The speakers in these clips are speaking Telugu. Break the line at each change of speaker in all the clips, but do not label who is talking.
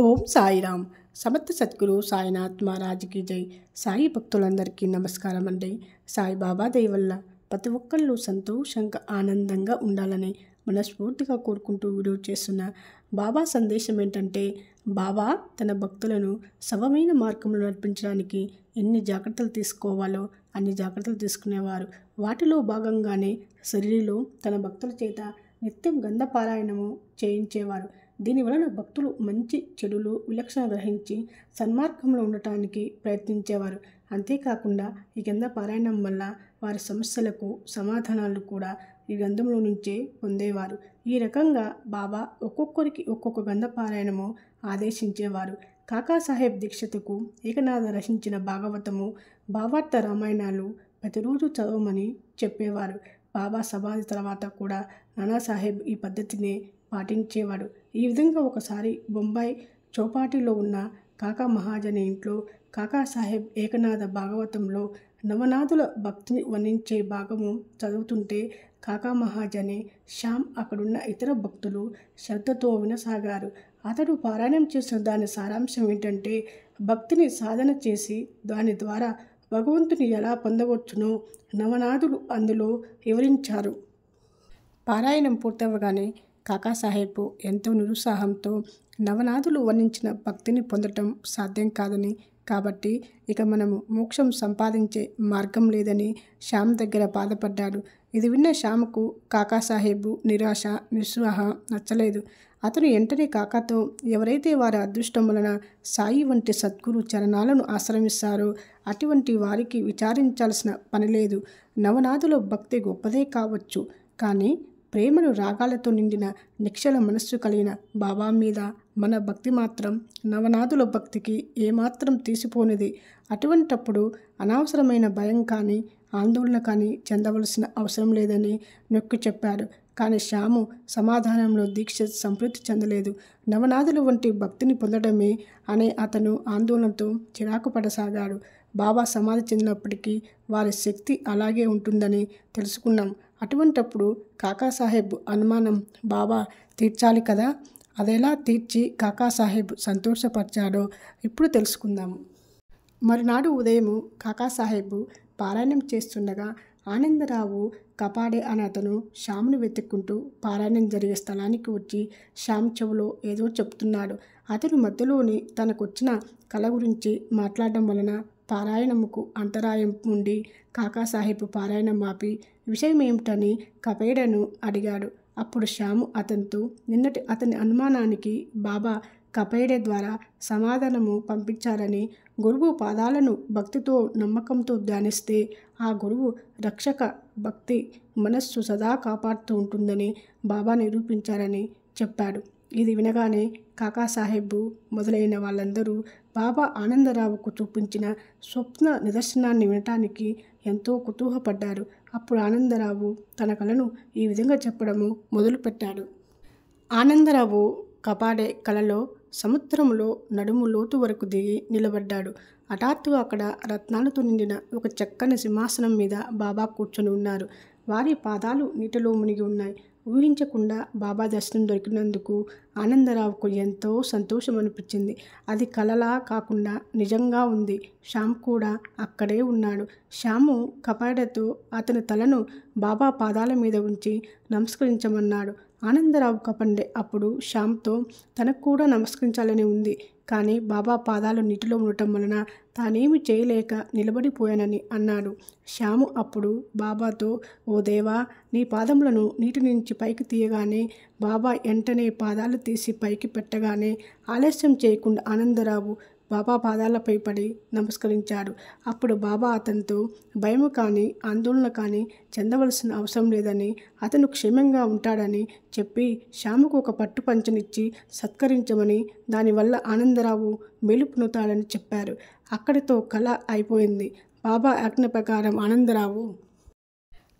ఓం సాయిరామ్. సమర్థ సద్గురు సాయినాథ్ మహారాజ్కి జై. సాయి భక్తులందరికీ నమస్కారం అండి. సాయిబాబా దయ వల్ల ప్రతి ఒక్కళ్ళు సంతోషంగా ఆనందంగా ఉండాలని మనస్ఫూర్తిగా కోరుకుంటూ వీడియో చేస్తున్న బాబా సందేశం ఏంటంటే, బాబా తన భక్తులను సవమైన మార్గంలో నడిపించడానికి ఎన్ని జాగ్రత్తలు తీసుకోవాలో అన్ని జాగ్రత్తలు తీసుకునేవారు. వాటిలో భాగంగానే షిరిడీలో తన భక్తుల చేత నిత్యం గంధపారాయణము చేయించేవారు. దీనివలన భక్తులు మంచి చెడులు విలక్షణ గ్రహించి సన్మార్గంలో ఉండటానికి ప్రయత్నించేవారు. అంతేకాకుండా ఈ గంధ పారాయణం వల్ల వారి సమస్యలకు సమాధానాలు కూడా ఈ గ్రంథంలో నుంచే పొందేవారు. ఈ రకంగా బాబా ఒక్కొక్కరికి ఒక్కొక్క గంధ పారాయణము ఆదేశించేవారు. కాకాసాహెబ్ దీక్షితుకు ఏకనాథ రచించిన భాగవతము, భావార్థ రామాయణాలు ప్రతిరోజు చదవమని చెప్పేవారు. బాబా సమాధి తర్వాత కూడా నానాసాహెబ్ ఈ పద్ధతిని పాటించేవాడు. ఈ విధంగా ఒకసారి బొంబాయి చౌపాటీలో ఉన్న కాకా మహాజని ఇంట్లో కాకాసాహెబ్ ఏకనాథ భాగవతంలో నవనాథుల భక్తిని వర్ణించే భాగము చదువుతుంటే కాకా మహాజని, శ్యామ్ అక్కడున్న ఇతర భక్తులు శ్రద్ధతో వినసాగారు. అతడు పారాయణం చేసిన దాని సారాంశం ఏంటంటే, భక్తిని సాధన చేసి దాని ద్వారా భగవంతుని ఎలా పొందవచ్చునో నవనాథులు అందులో వివరించారు. పారాయణం పూర్తవగానే కాకాసాహెబ్ ఎంతో నిరుత్సాహంతో నవనాథులు వర్ణించిన భక్తిని పొందటం సాధ్యం కాదని, కాబట్టి ఇక మనము మోక్షం సంపాదించే మార్గం లేదని శ్యామ్ దగ్గర బాధపడ్డాడు. ఇది విన్న శ్యామ్కు కాకాసాహెబ్ నిరాశ నిస్పృహ నచ్చలేదు. అతను వెంటనే కాకాతో, ఎవరైతే వారి అదృష్టం వలన సాయి వంటి సద్గురు చరణాలను ఆశ్రమిస్తారో అటువంటి వారికి విచారించాల్సిన పని లేదు. నవనాథుల భక్తి గొప్పదే కావచ్చు, కానీ ప్రేమను రాగాలతో నిండిన నిశ్చల మనస్సు కలిగిన బాబా మీద మన భక్తి మాత్రం నవనాథుల భక్తికి ఏమాత్రం తీసిపోనిది. అటువంటప్పుడు అనవసరమైన భయం కానీ ఆందోళన కానీ చెందవలసిన అవసరం లేదని నొక్కి చెప్పాడు. కానీ శ్యాము సమాధానంలో దీక్ష సంతృప్తి చెందలేదు. నవనాథుల వంటి భక్తిని పొందడమే అనే అతను ఆందోళనతో చిరాకు పడసాగాడు. బాబా సమాధి చెందినప్పటికీ వారి శక్తి అలాగే ఉంటుందని తెలుసుకున్నాం. అటువంటప్పుడు కాకాసాహెబ్ అనుమానం బాబా తీర్చాలి కదా. అదెలా తీర్చి కాకాసాహెబ్ సంతోషపరిచాడో ఇప్పుడు తెలుసుకుందాము. మరునాడు ఉదయం కాకాసాహెబ్ పారాయణం చేస్తుండగా ఆనందరావు కపాడే అనే అతను శ్యామ్ను వెతుక్కుంటూ పారాయణం జరిగే స్థలానికి వచ్చి శ్యామ్ చెవులో ఏదో చెప్తున్నాడు. అతను మధ్యలోని తనకొచ్చిన కళ గురించి మాట్లాడడం వలన పారాయణముకు అంతరాయం ఉండి కాకాసాహెబ్ పారాయణం ఆపి విషయం ఏమిటని కపేడను అడిగాడు. అప్పుడు శ్యాము అతనితో, నిన్నటి అతని అనుమానానికి బాబా కపేడే ద్వారా సమాధానము పంపించారని, గురువు పాదాలను భక్తితో నమ్మకంతో ధ్యానిస్తే ఆ గురువు రక్షక భక్తి మనస్సు సదా కాపాడుతూ ఉంటుందని బాబా నిరూపించారని చెప్పాడు. ఇది వినగానే కాకాసాహెబ్ మొదలైన వాళ్ళందరూ బాబా ఆనందరావుకు చూపించిన స్వప్న నిదర్శనాన్ని వినటానికి ఎంతో కుతూహపడ్డారు. అప్పుడు ఆనందరావు తన కలను ఈ విధంగా చెప్పడము మొదలుపెట్టాడు. ఆనందరావు కపాడే కలలో సముద్రంలో నడుము లోతు వరకు దిగి నిలబడ్డాడు. హఠాత్తుగా అక్కడ రత్నాలతో నిండిన ఒక చక్కని సింహాసనం మీద బాబా కూర్చొని ఉన్నారు. వారి పాదాలు నీటిలో మునిగి ఉన్నాయి. ఊహించకుండా బాబా దర్శనం దొరికినందుకు ఆనందరావుకు ఎంతో సంతోషం అనిపించింది. అది కలలా కాకుండా నిజంగా ఉంది. శ్యామ్ కూడా అక్కడే ఉన్నాడు. శ్యాము కపాడతో అతని తలను బాబా పాదాల మీద ఉంచి నమస్కరించమన్నాడు. ఆనందరావు కపండే అప్పుడు శ్యామ్తో, తనకు కూడా నమస్కరించాలని ఉంది, కానీ బాబా పాదాలు నీటిలో ఉండటం వలన తానేమి చేయలేక నిలబడిపోయానని అన్నాడు. శ్యాము అప్పుడు బాబాతో, ఓ దేవా, నీ పాదములను నీటి నుంచి పైకి తీయగానే బాబా వెంటనే పాదాలు తీసి పైకి పెట్టగానే ఆలస్యం చేయకుండా ఆనందరావు బాబా పాదాలపై పడి నమస్కరించాడు. అప్పుడు బాబా అతనితో, భయము కానీ ఆందోళన కానీ చెందవలసిన అవసరం లేదని, అతను క్షేమంగా ఉంటాడని చెప్పి శ్యాముకు ఒక పట్టు పంచనిచ్చి సత్కరించమని, దానివల్ల ఆనందరావు మేలు పొందుతాడని చెప్పారు. అక్కడితో కళ అయిపోయింది. బాబా ఆజ్ఞ ప్రకారం ఆనందరావు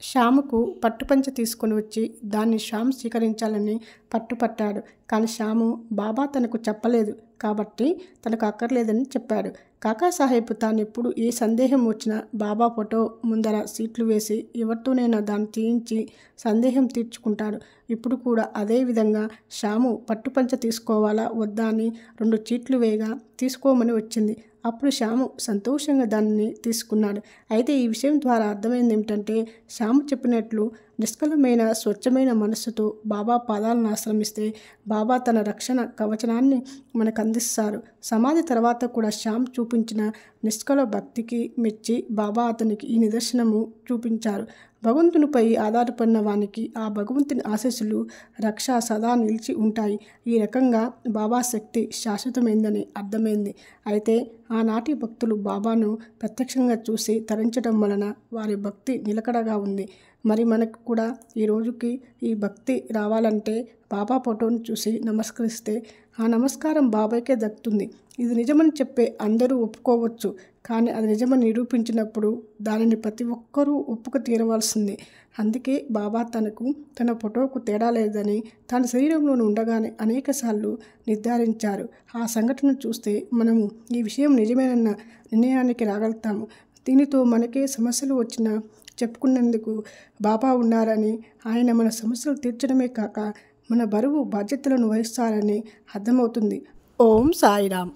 శ్యాముకు పట్టుపంచ తీసుకొని వచ్చి దాన్ని శ్యామ్ స్వీకరించాలని పట్టుపట్టాడు. కానీ శ్యాము బాబా తనకు చెప్పలేదు కాబట్టి తనకు అక్కర్లేదని చెప్పాడు. కాకాసాహెబ్ తాను ఎప్పుడు ఏ సందేహం వచ్చినా బాబా ఫోటో ముందర సీట్లు వేసి ఎవరితోనైనా దాన్ని తీయించి సందేహం తీర్చుకుంటాడు. ఇప్పుడు కూడా అదే విధంగా శ్యాము పట్టుపంచ తీసుకోవాలా వద్దా అని 2 చీట్లు వేయగా తీసుకోమని వచ్చింది. అప్పుడు శ్యాము సంతోషంగా దానిని తీసుకున్నాడు. అయితే ఈ విషయం ద్వారా అర్థమైంది ఏమిటంటే, శ్యాము చెప్పినట్లు నిష్కలమైన స్వచ్ఛమైన మనస్సుతో బాబా పాదాలను ఆశ్రమిస్తే బాబా తన రక్షణ కవచనాన్ని మనకు అందిస్తారు. సమాధి తర్వాత కూడా శ్యామ్ చూపించిన నిష్కల భక్తికి మెచ్చి బాబా అతనికి ఈ నిదర్శనము చూపించారు. భగవంతునిపై ఆధారపడిన వానికి ఆ భగవంతుని ఆశీస్సులు రక్ష సదా నిలిచి ఉంటాయి. ఈ రకంగా బాబా శక్తి శాశ్వతమైందని అర్థమైంది. అయితే ఆనాటి భక్తులు బాబాను ప్రత్యక్షంగా చూసి తరించడం వలన వారి భక్తి నిలకడగా ఉంది. మరి మనకు కూడా ఈ రోజుకి ఈ భక్తి రావాలంటే బాబా ఫోటోను చూసి నమస్కరిస్తే ఆ నమస్కారం బాబాకే దక్కుతుంది. ఇది నిజమని చెప్పే అందరూ ఒప్పుకోవచ్చు, కానీ అది నిజమని నిరూపించినప్పుడు దానిని ప్రతి ఒక్కరూ ఒప్పుక తీరవలసిందే. అందుకే బాబా తన ఫోటోకు తేడా లేదని తన శరీరంలోనే ఉండగానే అనేకసార్లు నిర్ధారించారు. ఆ సంఘటన చూస్తే మనము ఈ విషయం నిజమేనన్న నిర్ణయానికి రాగలుగుతాము. దీనితో మనకే సమస్యలు వచ్చినా చెప్పుకున్నందుకు బాబా ఉన్నారని, ఆయన మన సమస్యలు తీర్చడమే కాక మన బరువు బాధ్యతలను వహిస్తారని అర్థమవుతుంది. ఓం సాయిరామ్.